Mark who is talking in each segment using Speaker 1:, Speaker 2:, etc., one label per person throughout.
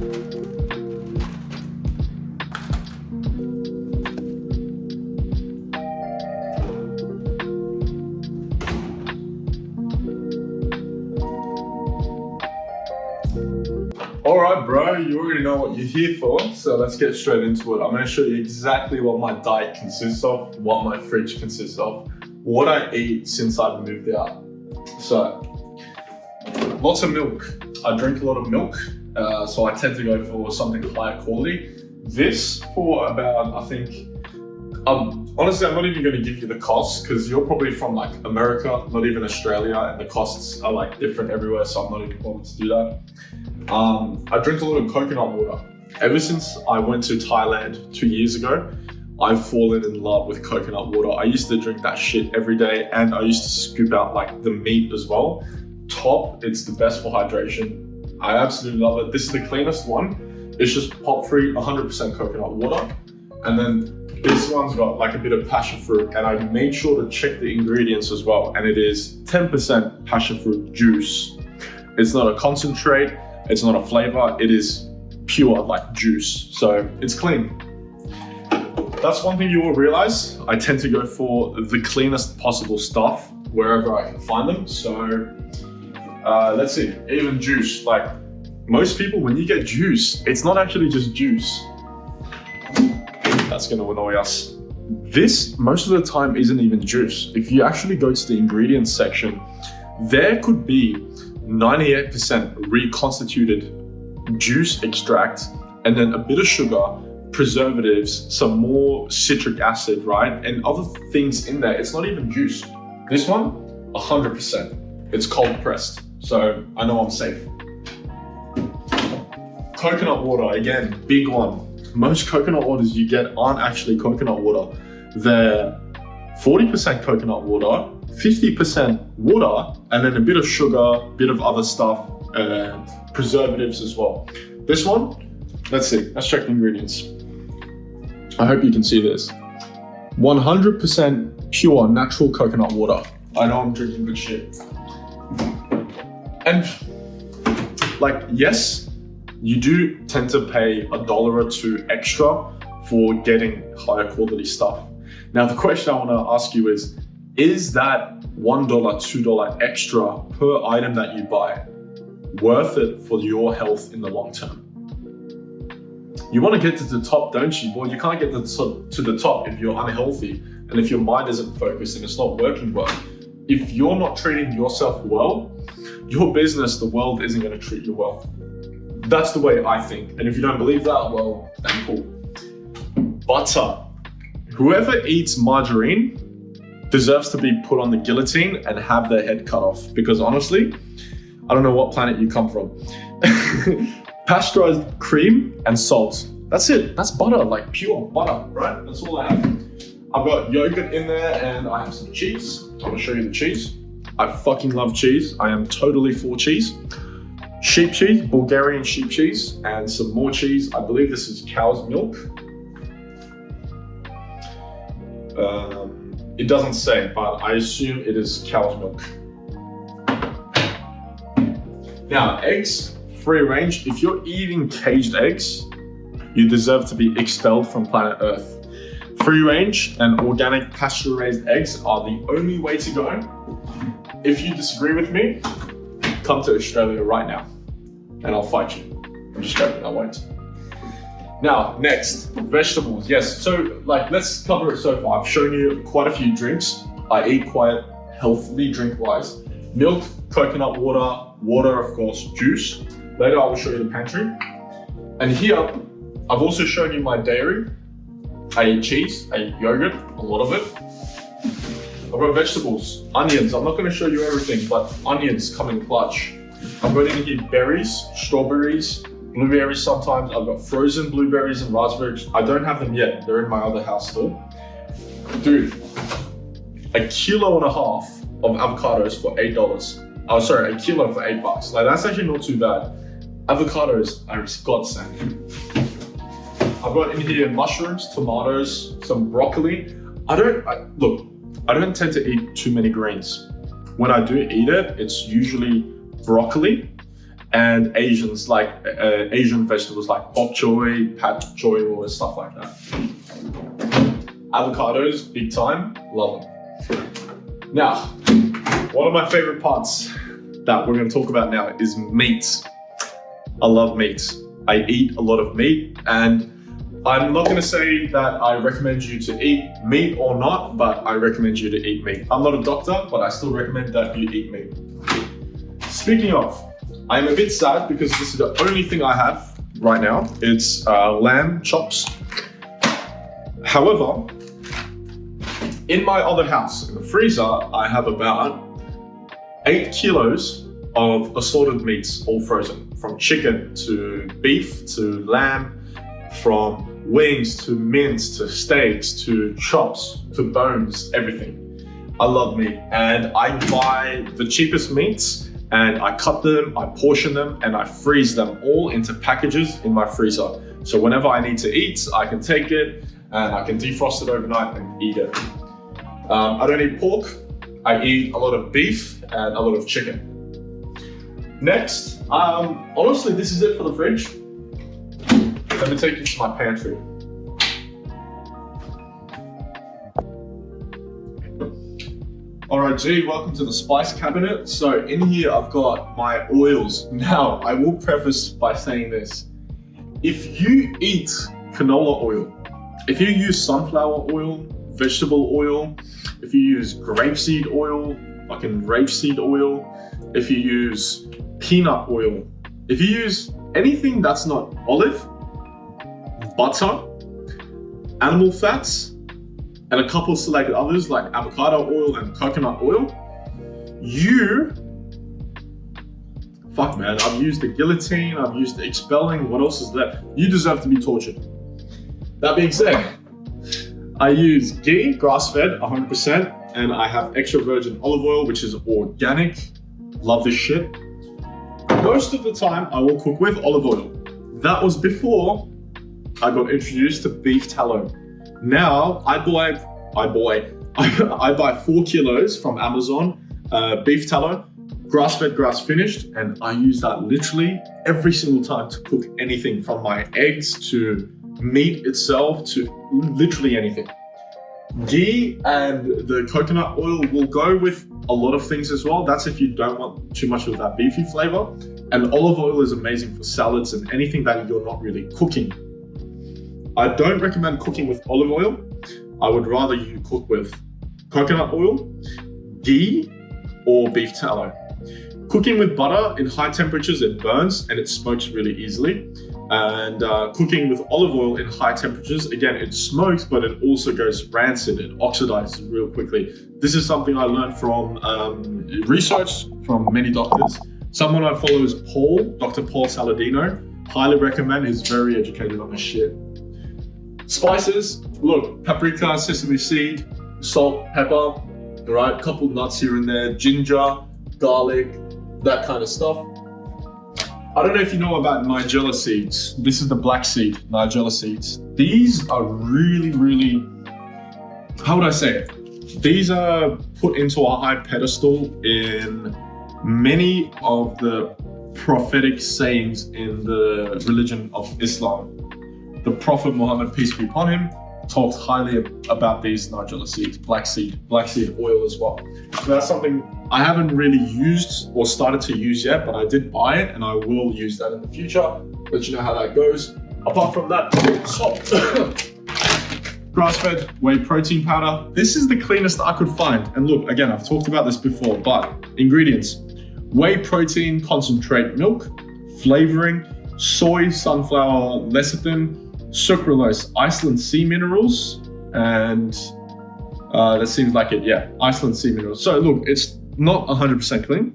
Speaker 1: All right, bro, you already know what you're here for, so let's get straight into it. I'm going to show you exactly what my diet consists of, what my fridge consists of, what I eat since I've moved out. So, lots of milk. I drink a lot of milk, so I tend to go for something higher quality. This for about, I think, honestly, I'm not even going to give you the costs because you're probably from like America, not even Australia, and the costs are like different everywhere, so I'm not even bothered to do that. I drink a lot of coconut water. Ever since I went to Thailand 2 years ago, I've fallen in love with coconut water. I used to drink that shit every day, and I used to scoop out like the meat as well. Top, it's the best for hydration. I absolutely love it. This is the cleanest one. It's just pop free, 100% coconut water. And then this one's got like a bit of passion fruit, and I made sure to check the ingredients as well. And it is 10% passion fruit juice. It's not a concentrate. It's not a flavor, it is pure like juice, so it's clean. That's one thing you will realize. I tend to go for the cleanest possible stuff wherever I can find them. So let's see, even juice. Like most people, when you get juice, it's not actually just juice. That's gonna annoy us. This, most of the time, isn't even juice. If you actually go to the ingredients section, there could be 98% reconstituted juice extract, and then a bit of sugar, preservatives, some more citric acid, right? And other things in there. It's not even juice. This one, 100%. It's cold pressed, so I know I'm safe. Coconut water, again, big one. Most coconut waters you get aren't actually coconut water. They're 40% coconut water, 50% water, and then a bit of sugar, bit of other stuff, preservatives as well. This one, let's see, let's check the ingredients. I hope you can see this. 100% pure natural coconut water. I know I'm drinking good shit. And like, yes, you do tend to pay $1 or $2 extra for getting higher quality stuff. Now, the question I want to ask you is that $1, $2 extra per item that you buy worth it for your health in the long term? You want to get to the top, don't you? Well, you can't get to the top if you're unhealthy and if your mind isn't focused and it's not working well. If you're not treating yourself well, your business, the world isn't going to treat you well. That's the way I think. And if you don't believe that, well, then cool. Butter. Whoever eats margarine deserves to be put on the guillotine and have their head cut off. Because honestly, I don't know what planet you come from. Pasteurized cream and salt. That's it. That's butter, like pure butter, right? That's all I have. I've got yogurt in there and I have some cheese. I'm gonna show you the cheese. I fucking love cheese. I am totally for cheese. Sheep cheese, Bulgarian sheep cheese, and some more cheese. I believe this is cow's milk. It doesn't say, but I assume it is cow's milk. Now, eggs, free range. If you're eating caged eggs, you deserve to be expelled from planet Earth. Free range and organic pasture-raised eggs are the only way to go. If you disagree with me, come to Australia right now and I'll fight you. I'm just joking, I won't. Now, next, vegetables. Yes, so like, let's cover it so far. I've shown you quite a few drinks. I eat quite healthily drink-wise. Milk, coconut water, water, of course, juice. Later, I will show you the pantry. And here, I've also shown you my dairy. I eat cheese, I eat yogurt, a lot of it. I've got vegetables, onions. I'm not gonna show you everything, but onions come in clutch. I've got in here berries, strawberries, blueberries sometimes. I've got frozen blueberries and raspberries. I don't have them yet. They're in my other house still. Dude, 1.5 kilos of avocados for $8. Oh, sorry, 1 kilo for $8. Like, that's actually not too bad. Avocados are godsend. I've got in here mushrooms, tomatoes, some broccoli. I don't tend to eat too many greens. When I do eat it, it's usually broccoli and Asians like Asian vegetables like bok choy, pat choy, or stuff like that. Avocados, big time, love them. Now, one of my favorite parts that we're going to talk about now is meat. I love meat. I eat a lot of meat, and I'm not going to say that I recommend you to eat meat or not, but I recommend you to eat meat. I'm not a doctor, but I still recommend that you eat meat. Speaking of, I'm a bit sad because this is the only thing I have right now. It's lamb chops. However, in my other house, in the freezer, I have about 8 kilos of assorted meats, all frozen, from chicken to beef to lamb, from wings to mince to steaks to chops to bones, everything. I love meat, and I buy the cheapest meats and I cut them, I portion them, and I freeze them all into packages in my freezer. So whenever I need to eat, I can take it and I can defrost it overnight and eat it. I don't eat pork. I eat a lot of beef and a lot of chicken. Next, honestly, this is it for the fridge. Let me take you to my pantry. Alright G, welcome to the spice cabinet. So in here I've got my oils. Now, I will preface by saying this. If you eat canola oil, if you use sunflower oil, vegetable oil, if you use grapeseed oil, fucking rapeseed oil, if you use peanut oil, if you use anything that's not olive, butter, animal fats, and a couple of selected others like avocado oil and coconut oil, fuck man, I've used the guillotine, I've used the expelling, what else is left? You deserve to be tortured. That being said, I use ghee, grass-fed, 100%, and I have extra virgin olive oil, which is organic. Love this shit. Most of the time, I will cook with olive oil. That was before I got introduced to beef tallow. Now, I buy 4 kilos from Amazon, beef tallow, grass-fed, grass-finished, and I use that literally every single time to cook anything from my eggs to meat itself to literally anything. Ghee and the coconut oil will go with a lot of things as well. That's if you don't want too much of that beefy flavor. And olive oil is amazing for salads and anything that you're not really cooking. I don't recommend cooking with olive oil. I would rather you cook with coconut oil, ghee, or beef tallow. Cooking with butter in high temperatures, it burns and it smokes really easily. And cooking with olive oil in high temperatures, again, it smokes, but it also goes rancid. It oxidizes real quickly. This is something I learned from research from many doctors. Someone I follow is Paul, Dr. Paul Saladino. Highly recommend, he's very educated on this shit. Spices, look, paprika, sesame seed, salt, pepper, right? Couple nuts here and there, ginger, garlic, that kind of stuff. I don't know if you know about Nigella seeds. This is the black seed, Nigella seeds. These are really, really, how would I say it? These are put into a high pedestal in many of the prophetic sayings in the religion of Islam. The Prophet Muhammad, peace be upon him, talked highly about these Nigella seeds, black seed oil as well. So that's something I haven't really used or started to use yet, but I did buy it and I will use that in the future. Let you know how that goes. Apart from that, salt. Grass-fed whey protein powder. This is the cleanest I could find. And look, again, I've talked about this before, but ingredients: whey protein concentrate milk, flavoring, soy, sunflower lecithin, sucralose, Iceland sea minerals, and that seems like it, yeah, Iceland sea minerals. So look, it's not 100% clean,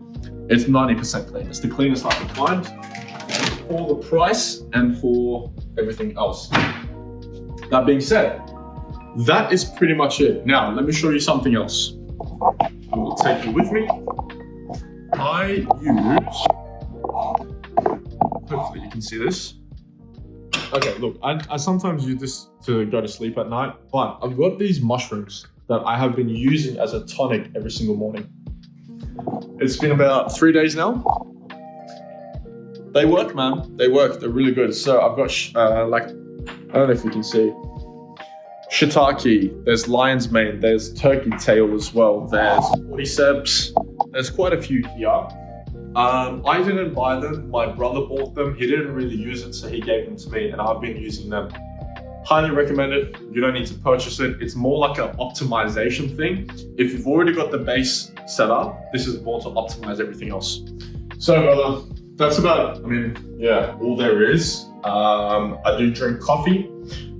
Speaker 1: it's 90% clean. It's the cleanest I can find for the price and for everything else. That being said, that is pretty much it. Now, let me show you something else. I will take you with me. I use, hopefully you can see this. Okay, look, I sometimes use this to go to sleep at night, but I've got these mushrooms that I have been using as a tonic every single morning. It's been about 3 days now. they work, man. They work. They're really good. So I've got like, I don't know if you can see, shiitake. There's lion's mane. There's turkey tail as well. There's cordyceps. There's quite a few here. I didn't buy them. My brother bought them. He didn't really use it, so he gave them to me, and I've been using them. Highly recommend it. You don't need to purchase it. It's more like an optimization thing. If you've already got the base set up, this is more to optimize everything else. So, brother, that's about, all there is. I do drink coffee.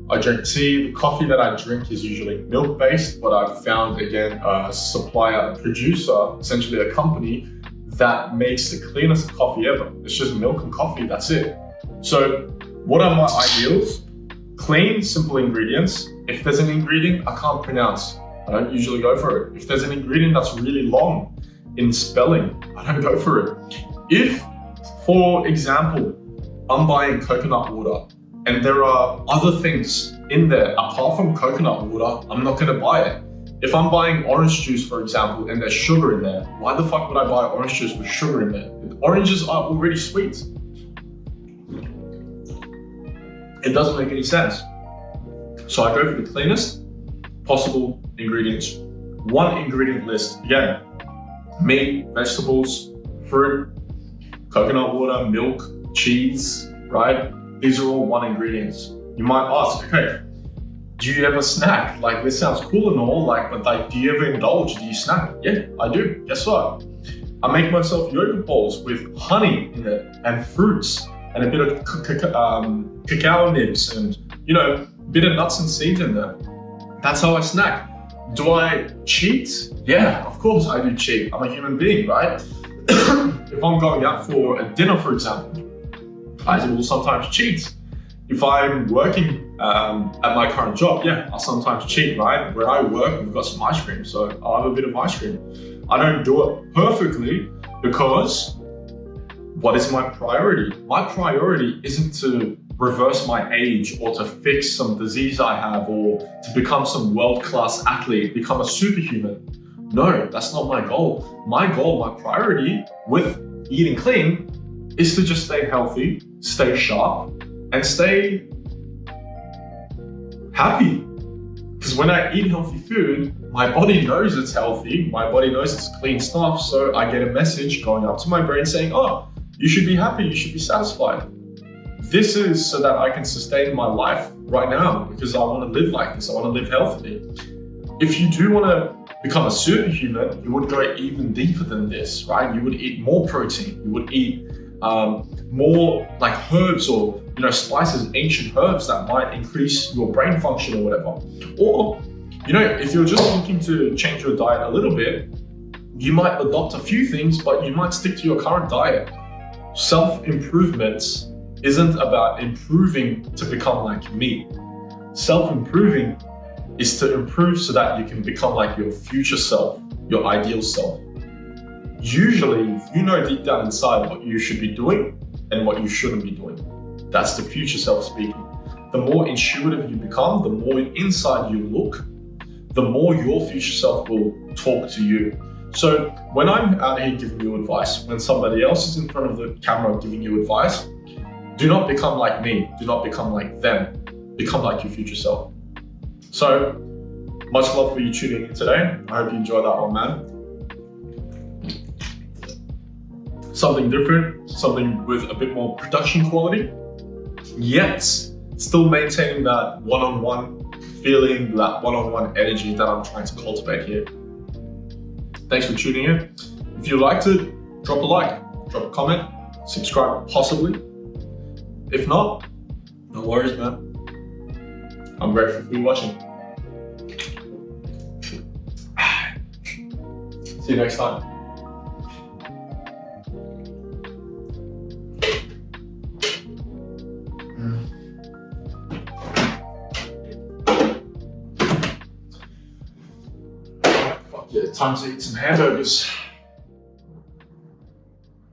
Speaker 1: I drink tea. The coffee that I drink is usually milk-based, but I've found, again, a supplier, a producer, essentially a company that makes the cleanest coffee ever. It's just milk and coffee, that's it. So what are my ideals? Clean, simple ingredients. If there's an ingredient I can't pronounce, I don't usually go for it. If there's an ingredient that's really long in spelling, I don't go for it. If, for example, I'm buying coconut water and there are other things in there apart from coconut water, I'm not gonna buy it. If I'm buying orange juice, for example, and there's sugar in there, why the fuck would I buy orange juice with sugar in there? Oranges are already sweet. It doesn't make any sense. So I go for the cleanest possible ingredients. One ingredient list, again, meat, vegetables, fruit, coconut water, milk, cheese, right? These are all one ingredients. You might ask, okay, do you ever snack? Like, this sounds cool and all, but do you ever indulge? Do you snack? Yeah, I do. Guess what? I make myself yogurt bowls with honey in it and fruits and a bit of cacao nibs and, a bit of nuts and seeds in there. That's how I snack. Do I cheat? Yeah, of course I do cheat. I'm a human being, right? If I'm going out for a dinner, for example, I will sometimes cheat. If I'm working at my current job, yeah, I'll sometimes cheat, right? Where I work, we've got some ice cream, so I'll have a bit of ice cream. I don't do it perfectly because what is my priority? My priority isn't to reverse my age or to fix some disease I have or to become some world-class athlete, become a superhuman. No, that's not my goal. My goal, my priority with eating clean is to just stay healthy, stay sharp, and stay happy. Because when I eat healthy food, my body knows it's healthy, my body knows it's clean stuff, so I get a message going up to my brain saying, oh, you should be happy, you should be satisfied. This is so that I can sustain my life right now because I want to live like this, I want to live healthily. If you do want to become a superhuman, you would go even deeper than this, right? You would eat more protein, you would eat more like herbs or spices, ancient herbs that might increase your brain function or whatever. Or, if you're just looking to change your diet a little bit, you might adopt a few things, but you might stick to your current diet. Self-improvement isn't about improving to become like me. Self-improving is to improve so that you can become like your future self, your ideal self. Usually, you know deep down inside what you should be doing and what you shouldn't be doing. That's the future self speaking. The more intuitive you become, the more inside you look, the more your future self will talk to you. So when I'm out here giving you advice, when somebody else is in front of the camera giving you advice, do not become like me. Do not become like them. Become like your future self. So much love for you tuning in today. I hope you enjoyed that one, man. Something different, something with a bit more production quality, yet still maintaining that one-on-one feeling, that one-on-one energy that I'm trying to cultivate here. Thanks for tuning in. If you liked it, drop a like, drop a comment, subscribe possibly. If not, no worries, man. I'm grateful for you watching. See you next time. Fuck yeah, time to eat some hamburgers.